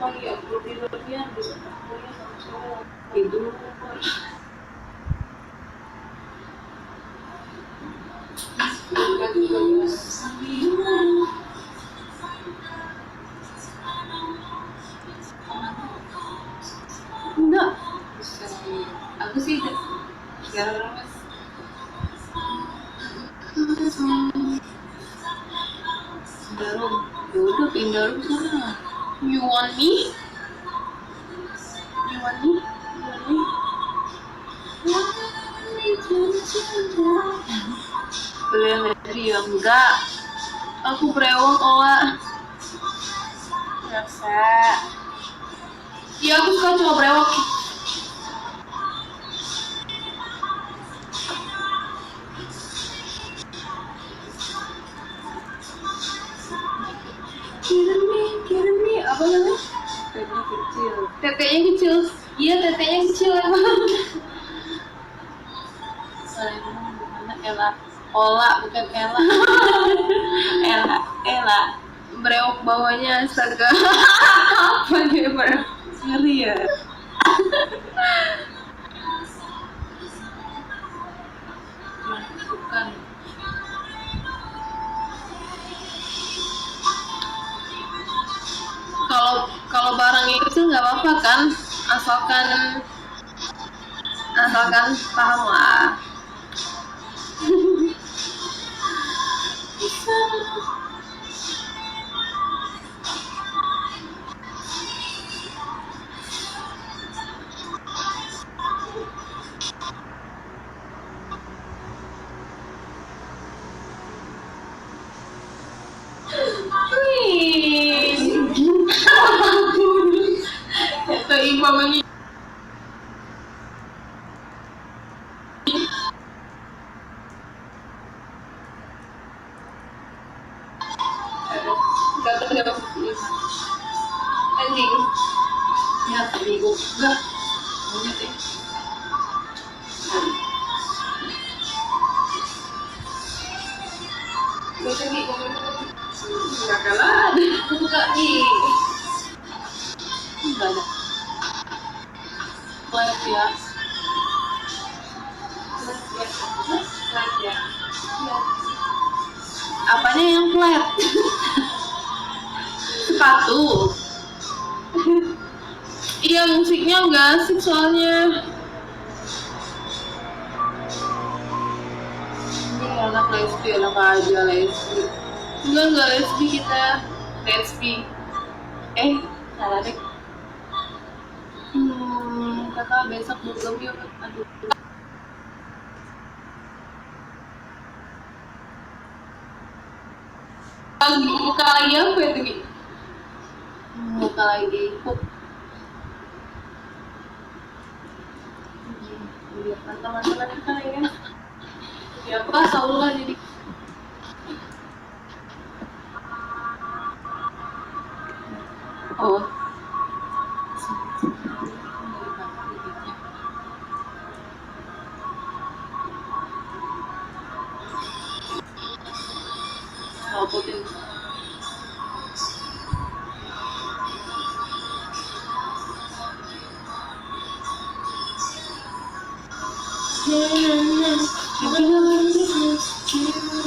pagi aku tidurnya di kuliah sama sore tidur. Enggak, aku sih sekarang mas. Darum, yaudah pindah darum sana. You want me? You want me? You want me? Beliau dari yang enggak. Aku brewok olah. Rasa. Iya aku suka cuma brewok. Kirim nih, apa namanya? Tetenya kecil. Tetenya kecil. Iya tetenya kecil emang. Mana Ella? Ola bukan Ella. Ella. Brewok bawahnya astaga. Apa dia brewok? Ngeri ya. Bukan. Kalau barang itu nggak apa-apa kan, asalkan paham lah. Itu ibu mengi. Gak anjing. Ya tadi gue enggak. Monyet ya. Gue tadi enggak kalah. Buka nih. Enggak ada. Flat ya. Flat ya. Apanya yang flat? Sepatu. Iya musiknya enggak asik soalnya. Ini anak lesbi, anak aja lesbi. Enggak lesbi kita. Lesbi. Salah deh. Kakak besok belum yuk. Aduh. Buka lagi apa itu Gi? Buka lagi ikut. Lihat teman-teman kita ya. Ya apa Saullah jadi. Oh. Putin.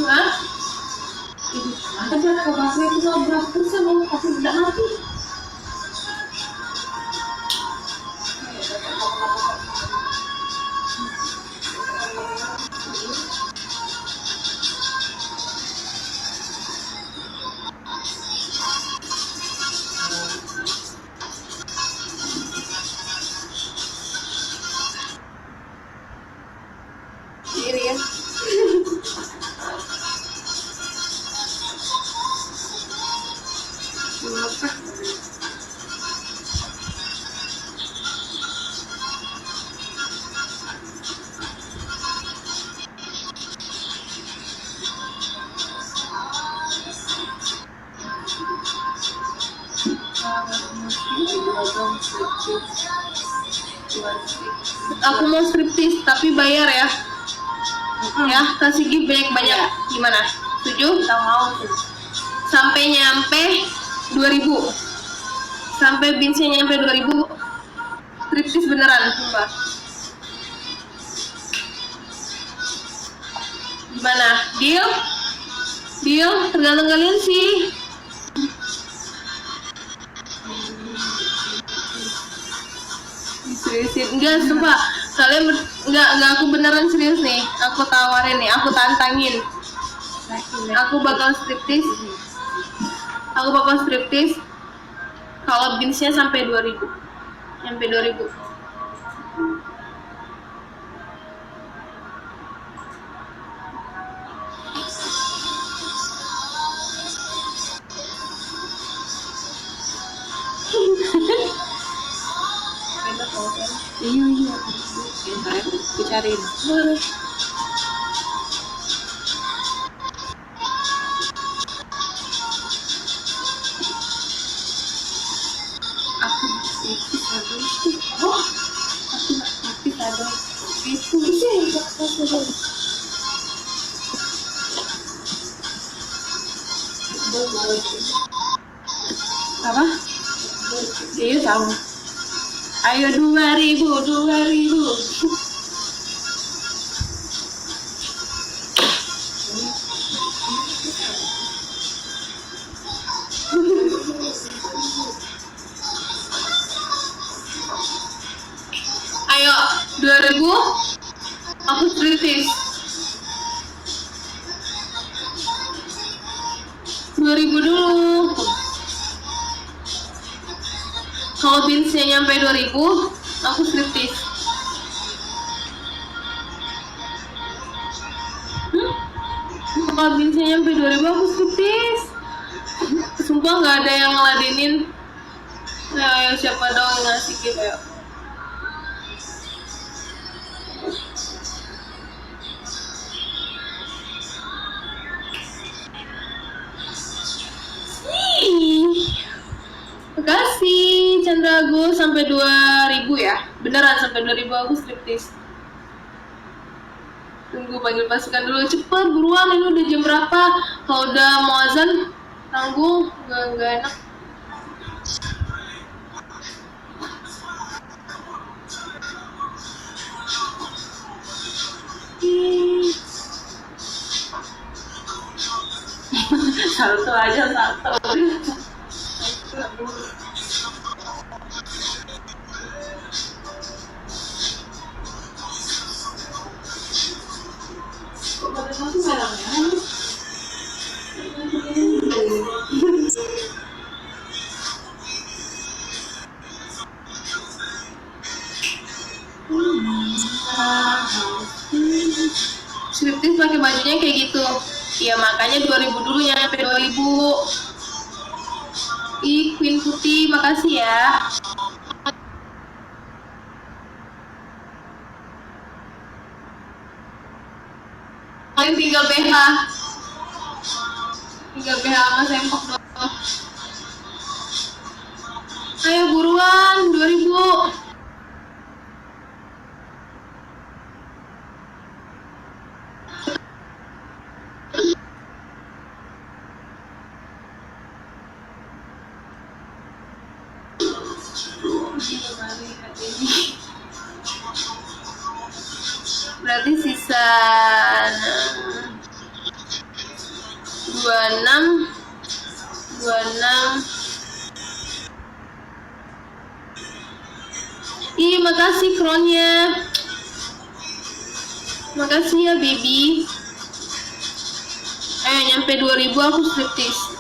Hah? Ada kebasnya itu berapa persen mau kasih tidak mati? Iri ya. Kenapa? Aku mau striptis tapi bayar ya. Ya kasih gift banyak-banyak. Gimana? Setuju? Kita mau tuh. Sampai nyampe 2000. Sampai binsnya nyampe 2000, striptis beneran, sumpah. Gimana? Deal? Deal? Tergantung kalian sih. Seriusin? Enggak, sumpah. Kalian enggak aku beneran serius nih. Aku tawarin nih, aku tantangin. Aku bakal striptis. Kalau binsnya sampai 2000. Sampai 2000. Iya. Bentar, aku cariin. Boleh. Aku striptis ada. Oh, aku nggak striptis ada. Itu sih. Apa? Iya sama. Ayo 2000. Ayo 2000. Aku striptis. 2000 dulu. Kalau binsnya nyampe 2000, aku striptis. Kalau binsnya nyampe 2000, aku striptis. Sumpah nggak ada yang ngeladenin. Ayo siapa dong yang ngasih gitu ya. Makasih Chandra Agus sampai 2000 ya. Beneran sampai 2000 aku striptis. Tunggu panggil pasukan dulu, cepet buruan, ini udah jam berapa? Kalau udah mau azan tanggung, nggak enak. Satu aja satu. Striptis pakai bajunya kayak gitu. Ya makanya 2000 dulu nyampe 2000. Ih, Queen Putih, makasih ya. Paling tinggal BH sama sempok doang. Ayo buruan, 2000. Berarti sisa 26. Ih, makasih kronnya. Makasih ya baby. Ayo nyampe 2000 aku striptis.